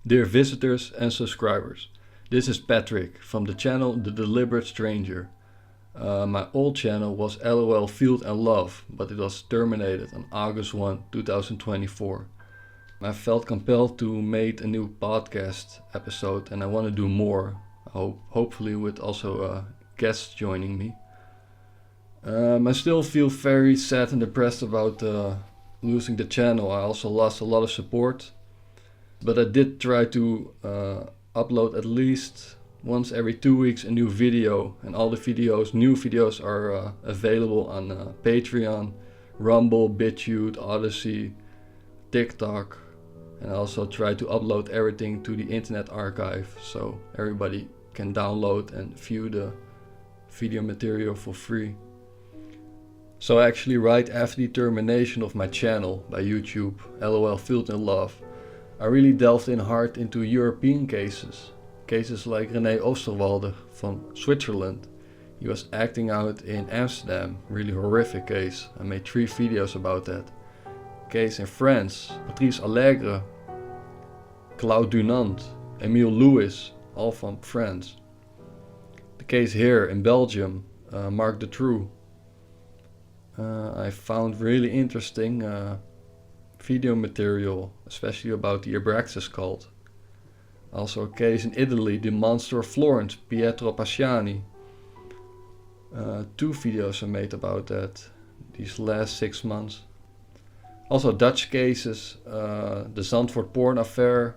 Dear visitors and subscribers, this is Patrick from the channel The Deliberate Stranger. My old channel was LOL Field and Love, but it was terminated on August 1, 2024. I felt compelled to make a new podcast episode and I want to do more, hopefully with also guests joining me. I still feel very sad and depressed about losing the channel. I also lost a lot of support, but I did try to upload at least once every 2 weeks a new video, and all the new videos are available on Patreon, Rumble, BitChute, Odyssey, TikTok, and I also try to upload everything to the Internet Archive so everybody can download and view the video material for free. So actually right after the termination of my channel by YouTube, LOL Field and Love, I really delved in hard into European cases. Cases like René Oosterwalder from Switzerland. He was acting out in Amsterdam, really horrific case. I made 3 videos about that. Case in France, Patrice Allègre, Claude Dunant, Emile Louis, all from France. The case here in Belgium, Marc Dutroux. I found really interesting video material, especially about the Abraxas cult. Also a case in Italy, the Monster of Florence, Pietro Pasciani. 2 videos I made about that these last 6 months. Also Dutch cases, the Zandvoort porn affair,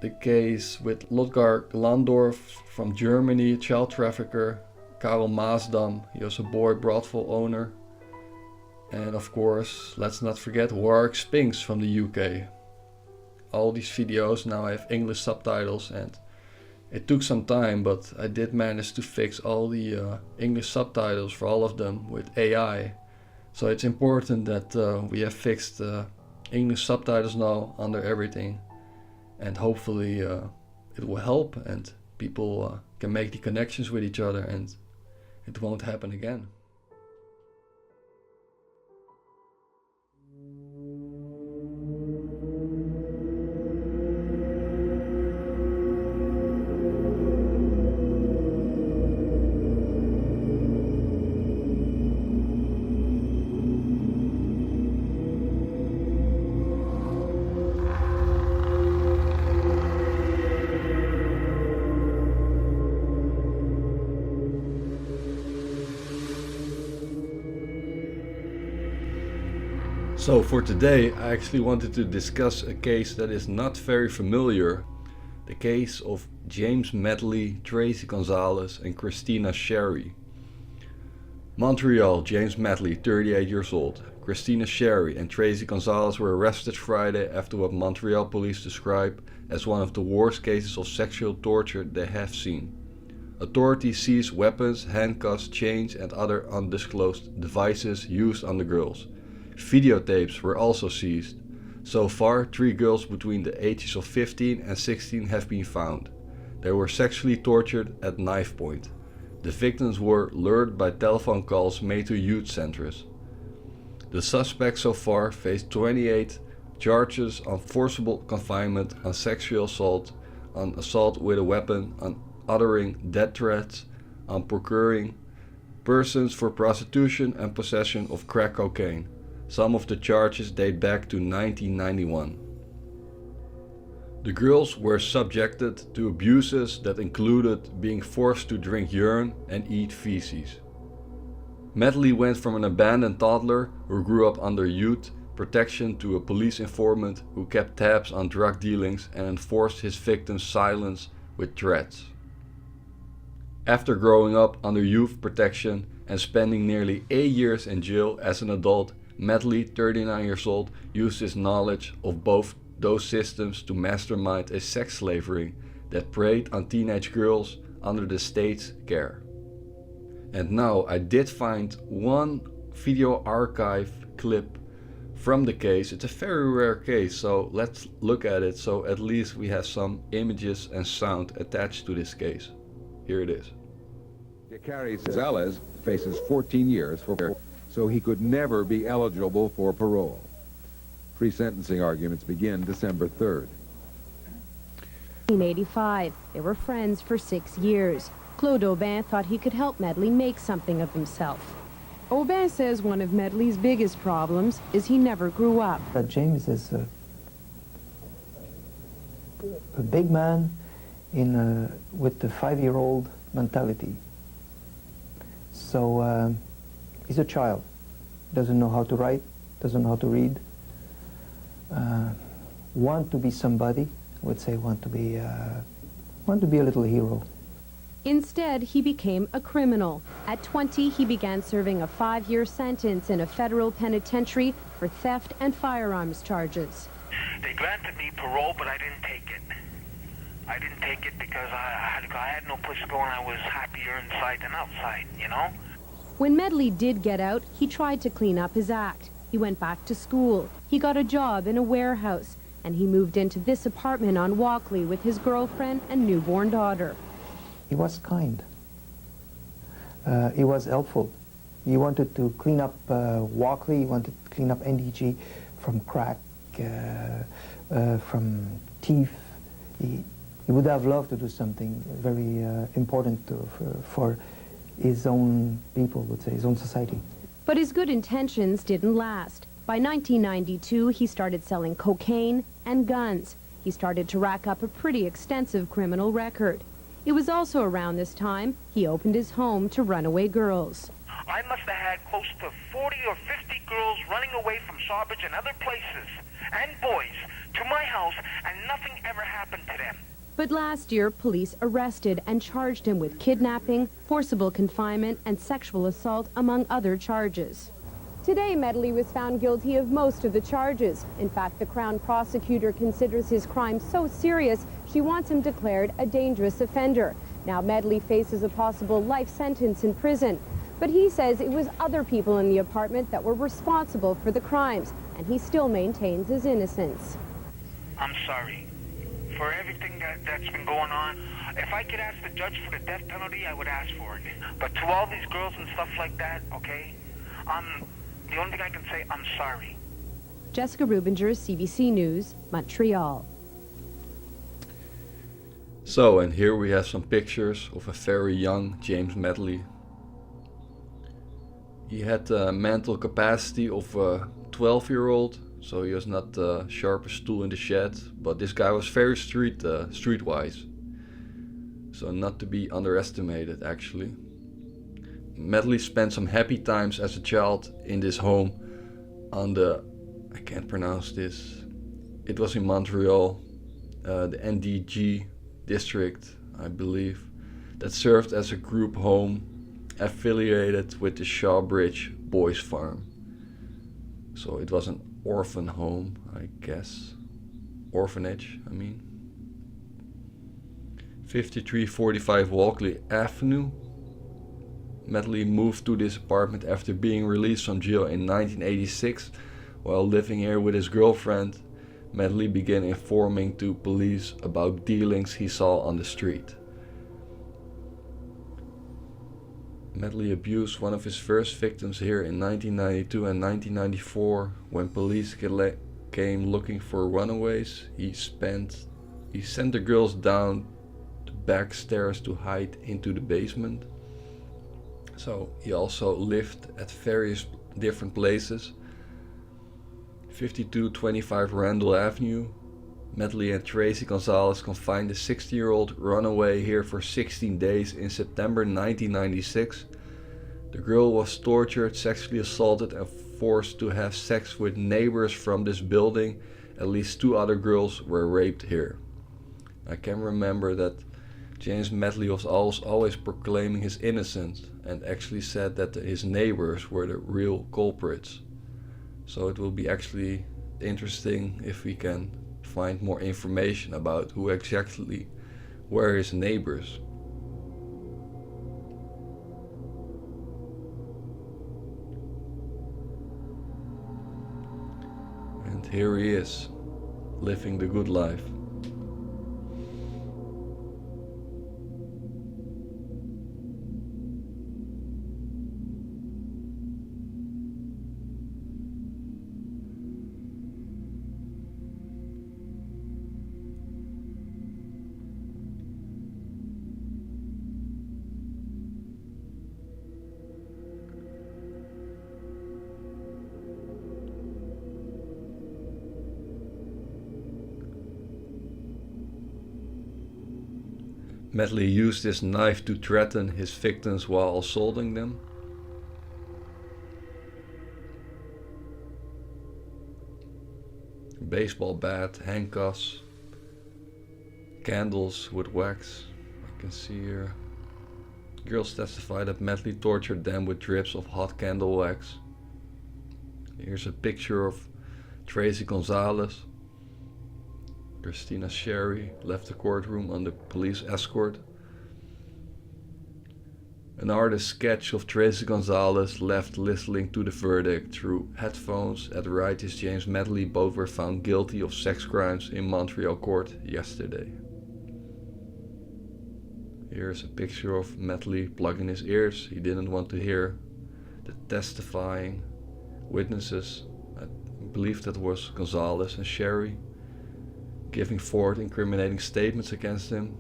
the case with Lotgar Landorf from Germany, child trafficker, Karel Maasdam, he was a boy brothel owner. And of course, let's not forget Warwick Spinks from the UK. All these videos now have English subtitles and it took some time, but I did manage to fix all the English subtitles for all of them with AI. So it's important that we have fixed English subtitles now under everything, and hopefully it will help and people can make the connections with each other and it won't happen again. So for today I actually wanted to discuss a case that is not very familiar. The case of James Medley, Tracy Gonzales and Christina Sherry. Montreal, James Medley, 38 years old. Christina Sherry and Tracy Gonzales were arrested Friday after what Montreal police describe as one of the worst cases of sexual torture they have seen. Authorities seized weapons, handcuffs, chains and other undisclosed devices used on the girls. Videotapes were also seized. So far, 3 girls between the ages of 15 and 16 have been found. They were sexually tortured at knife point. The victims were lured by telephone calls made to youth centers. The suspects so far face 28 charges on forcible confinement, on sexual assault, on assault with a weapon, on uttering death threats, on procuring persons for prostitution and possession of crack cocaine. Some of the charges date back to 1991. The girls were subjected to abuses that included being forced to drink urine and eat feces. Medley went from an abandoned toddler who grew up under youth protection to a police informant who kept tabs on drug dealings and enforced his victims' silence with threats. After growing up under youth protection and spending nearly 8 years in jail as an adult, Medley, 39 years old, used his knowledge of both those systems to mastermind a sex slavery that preyed on teenage girls under the state's care. And now I did find one video archive clip from the case. It's a very rare case, so let's look at it so at least we have some images and sound attached to this case. Here it is. Gonzales faces 14 years for so he could never be eligible for parole. Pre-sentencing arguments begin December 3rd. 1985. They were friends for 6 years. Claude Aubin thought he could help Medley make something of himself. Aubin says one of Medley's biggest problems is he never grew up. James is a big man with the 5-year-old mentality. So he's a child, doesn't know how to write, doesn't know how to read. Want to be somebody, I would say want to be a little hero. Instead, he became a criminal. At 20, he began serving a 5-year sentence in a federal penitentiary for theft and firearms charges. They granted me parole, but I didn't take it. I didn't take it because I had no place to go and I was happier inside than outside, you know? When Medley did get out, he tried to clean up his act. He went back to school. He got a job in a warehouse. And he moved into this apartment on Walkley with his girlfriend and newborn daughter. He was kind. He was helpful. He wanted to clean up Walkley, he wanted to clean up NDG from crack, from thief. He would have loved to do something very important for his own people, would say, his own society. But his good intentions didn't last. By 1992, he started selling cocaine and guns. He started to rack up a pretty extensive criminal record. It was also around this time he opened his home to runaway girls. I must have had close to 40 or 50 girls running away from Sawbridge and other places, and boys, to my house, and nothing ever happened to them. But last year, police arrested and charged him with kidnapping, forcible confinement, and sexual assault, among other charges. Today, Medley was found guilty of most of the charges. In fact, the Crown prosecutor considers his crime so serious, she wants him declared a dangerous offender. Now, Medley faces a possible life sentence in prison. But he says it was other people in the apartment that were responsible for the crimes, and he still maintains his innocence. I'm sorry for everything that's been going on. If I could ask the judge for the death penalty, I would ask for it. But to all these girls and stuff like that, okay, the only thing I can say, I'm sorry. Jessica Rubinger, CBC News, Montreal. So, and here we have some pictures of a very young James Medley. He had a mental capacity of a 12-year-old, so he was not the sharpest tool in the shed, but this guy was very streetwise. So not to be underestimated, actually. Medley spent some happy times as a child in this home on the, I can't pronounce this, it was in Montreal, the NDG district, I believe, that served as a group home affiliated with the Shawbridge Boys Farm. So it was an orphan home, I guess. Orphanage, I mean. 5345 Walkley Avenue. Medley moved to this apartment after being released from jail in 1986. While living here with his girlfriend, Medley began informing to police about dealings he saw on the street. Medley abused one of his first victims here in 1992 and 1994. When police came looking for runaways, he sent the girls down the back stairs to hide into the basement. So he also lived at various different places. 5225 Randall Avenue. Medley and Tracy Gonzales confined the 60-year-old runaway here for 16 days in September 1996. The girl was tortured, sexually assaulted, and forced to have sex with neighbors from this building. At least 2 other girls were raped here. I can remember that James Medley was always proclaiming his innocence and actually said that his neighbors were the real culprits. So it will be actually interesting if we can find more information about who exactly were his neighbors. And here he is, living the good life. Medley used his knife to threaten his victims while assaulting them. Baseball bat, handcuffs, candles with wax. I can see here. Girls testify that Medley tortured them with drips of hot candle wax. Here's a picture of Tracy Gonzales. Christina Sherry left the courtroom under police escort. An artist's sketch of Tracy Gonzales left listening to the verdict through headphones at Righty's James Medley. Both were found guilty of sex crimes in Montreal court yesterday. Here's a picture of Medley plugging his ears. He didn't want to hear the testifying witnesses. I believe that was Gonzales and Sherry, giving forth incriminating statements against him.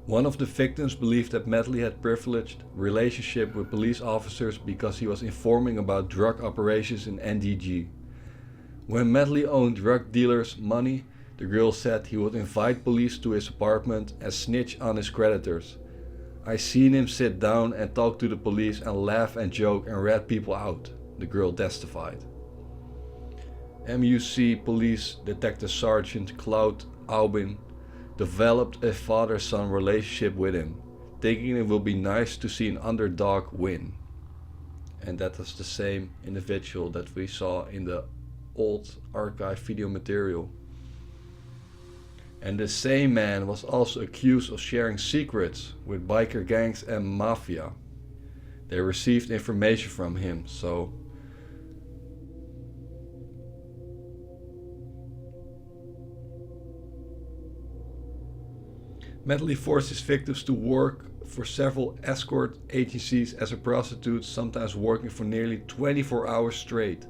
One of the victims believed that Medley had privileged relationship with police officers because he was informing about drug operations in NDG. When Medley owed drug dealers money, the girl said he would invite police to his apartment and snitch on his creditors. I seen him sit down and talk to the police and laugh and joke and rat people out, the girl testified. MUC Police Detective Sergeant Claude Aubin developed a father-son relationship with him, thinking it will be nice to see an underdog win. And that is the same individual that we saw in the old archive video material. And the same man was also accused of sharing secrets with biker gangs and mafia. They received information from him, so Medley forced his victims to work for several escort agencies as a prostitute, sometimes working for nearly 24 hours straight.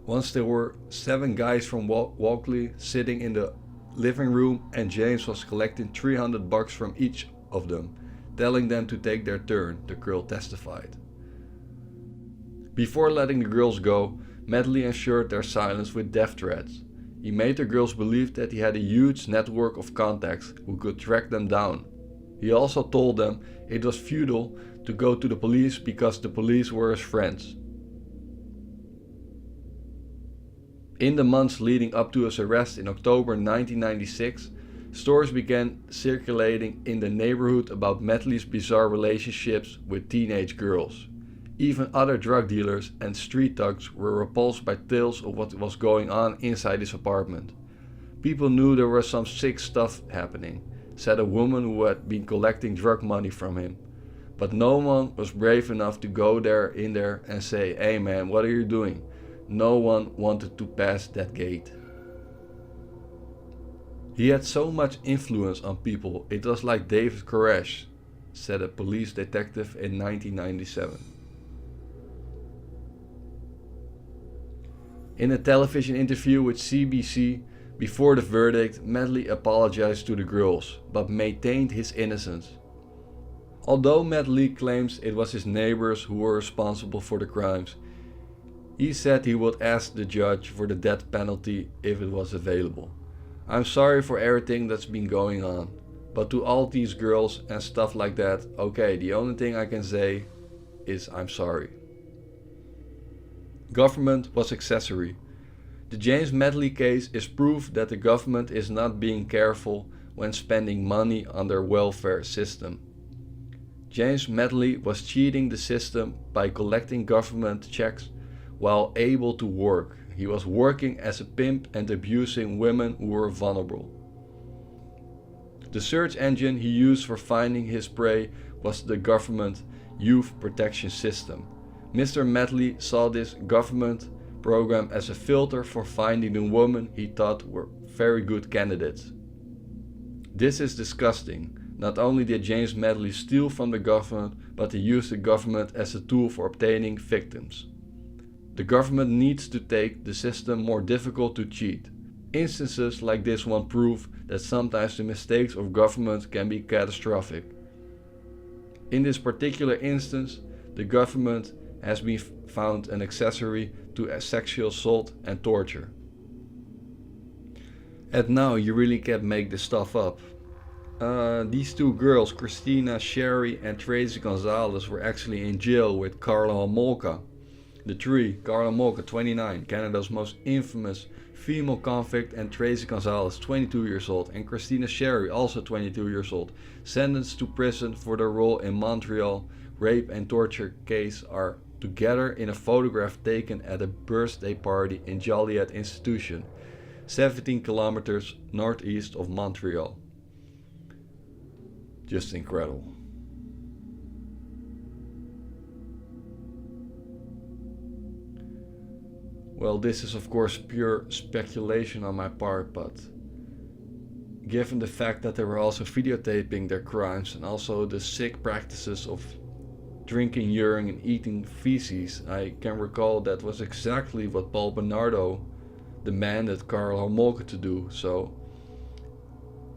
Once there were 7 guys from Walkley sitting in the living room and James was collecting $300 from each of them, telling them to take their turn, the girl testified. Before letting the girls go, Medley ensured their silence with death threats. He made the girls believe that he had a huge network of contacts who could track them down. He also told them it was futile to go to the police because the police were his friends. In the months leading up to his arrest in October 1996, stories began circulating in the neighborhood about Medley's bizarre relationships with teenage girls. Even other drug dealers and street thugs were repulsed by tales of what was going on inside his apartment. People knew there was some sick stuff happening, said a woman who had been collecting drug money from him. But no one was brave enough to go in there and say, "Hey man, what are you doing?" No one wanted to pass that gate. He had so much influence on people, it was like David Koresh, said a police detective in 1997. In a television interview with CBC before the verdict, Medley apologized to the girls, but maintained his innocence. Although Medley claims it was his neighbors who were responsible for the crimes, he said he would ask the judge for the death penalty if it was available. "I'm sorry for everything that's been going on, but to all these girls and stuff like that, okay, the only thing I can say is I'm sorry." Government was accessory. The James Medley case is proof that the government is not being careful when spending money on their welfare system. James Medley was cheating the system by collecting government checks while able to work. He was working as a pimp and abusing women who were vulnerable. The search engine he used for finding his prey was the government youth protection system. Mr. Medley saw this government program as a filter for finding the women he thought were very good candidates. This is disgusting. Not only did James Medley steal from the government, but he used the government as a tool for obtaining victims. The government needs to take the system more difficult to cheat. Instances like this one prove that sometimes the mistakes of government can be catastrophic. In this particular instance, the government has been found an accessory to a sexual assault and torture. And now you really can't make this stuff up. These two girls, Christina Sherry and Tracy Gonzales, were actually in jail with Karla Homolka. The three, Karla Homolka, 29, Canada's most infamous female convict, and Tracy Gonzales, 22 years old, and Christina Sherry, also 22 years old, sentenced to prison for their role in Montreal rape and torture case, are together in a photograph taken at a birthday party in Joliet Institution, 17 kilometers northeast of Montreal. Just incredible. Well, this is of course pure speculation on my part, but given the fact that they were also videotaping their crimes and also the sick practices of drinking urine and eating feces, I can recall that was exactly what Paul Bernardo demanded Karla Homolka to do. So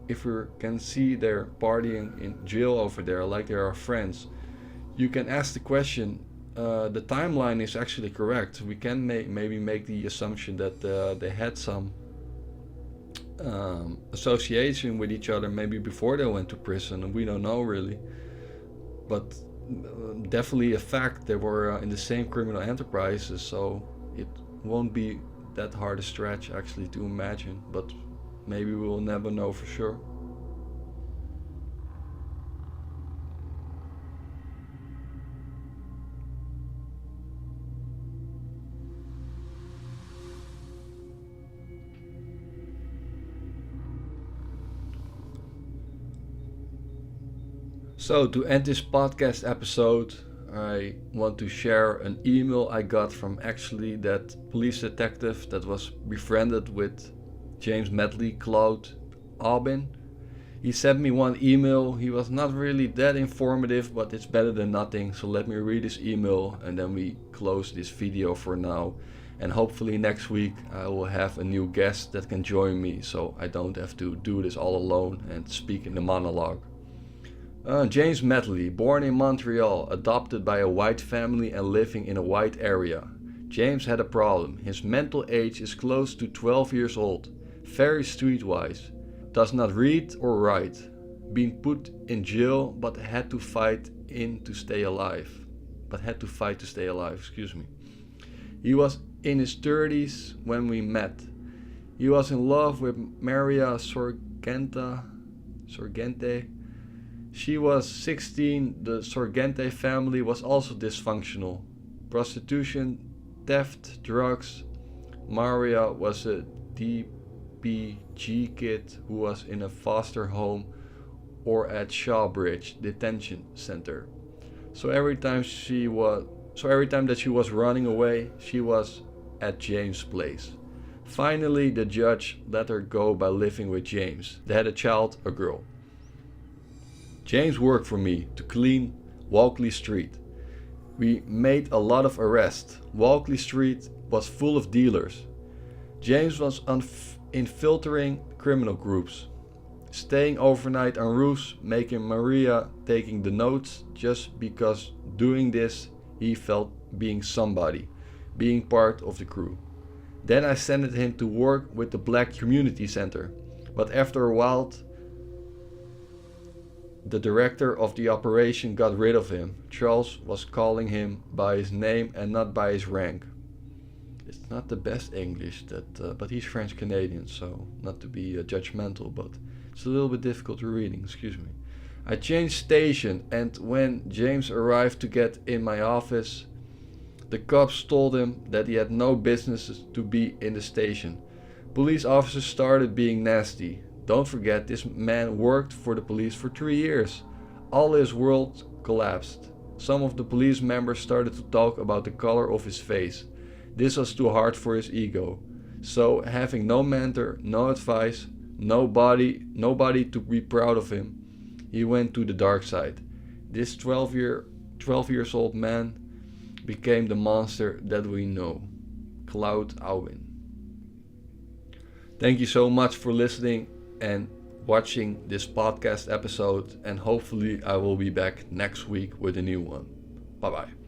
if we can see they're partying in jail over there like they are friends, you can ask the question, the timeline is actually correct. We can maybe make the assumption that they had some association with each other maybe before they went to prison, and we don't know really, but definitely a fact they were in the same criminal enterprises, so it won't be that hard a stretch actually to imagine, but maybe we will never know for sure. So to end this podcast episode, I want to share an email I got from actually that police detective that was befriended with James Medley, Claude, Aubin. He sent me one email. He was not really that informative, but it's better than nothing. So let me read his email and then we close this video for now. And hopefully next week I will have a new guest that can join me, so I don't have to do this all alone and speak in the monologue. James Medley, born in Montreal, adopted by a white family and living in a white area. James had a problem. His mental age is close to 12 years old, very streetwise, does not read or write, been put in jail but had to fight to stay alive. He was in his 30s when we met. He was in love with Maria Sorgente. She was 16. The Sorgente family was also dysfunctional. Prostitution, theft, drugs. Maria was a DPG kid who was in a foster home or at Shawbridge Detention Center. So every time that she was running away, she was at James' place. Finally, the judge let her go by living with James. They had a child, a girl. James worked for me to clean Walkley Street. We made a lot of arrests. Walkley Street was full of dealers. James was infiltrating criminal groups, staying overnight on roofs, making Maria taking the notes just because doing this he felt being somebody, being part of the crew. Then I sent him to work with the Black Community Center, but after a while the director of the operation got rid of him. Charles was calling him by his name and not by his rank. It's not the best English, but he's French Canadian, so not to be judgmental, but it's a little bit difficult reading, excuse me. I changed station, and when James arrived to get in my office, the cops told him that he had no business to be in the station. Police officers started being nasty. Don't forget, this man worked for the police for 3 years. All his world collapsed. Some of the police members started to talk about the color of his face. This was too hard for his ego. So, having no mentor, no advice, nobody to be proud of him, he went to the dark side. This 12 years old man became the monster that we know. Claude Aubin. Thank you so much for listening and watching this podcast episode, and hopefully I will be back next week with a new one. Bye bye.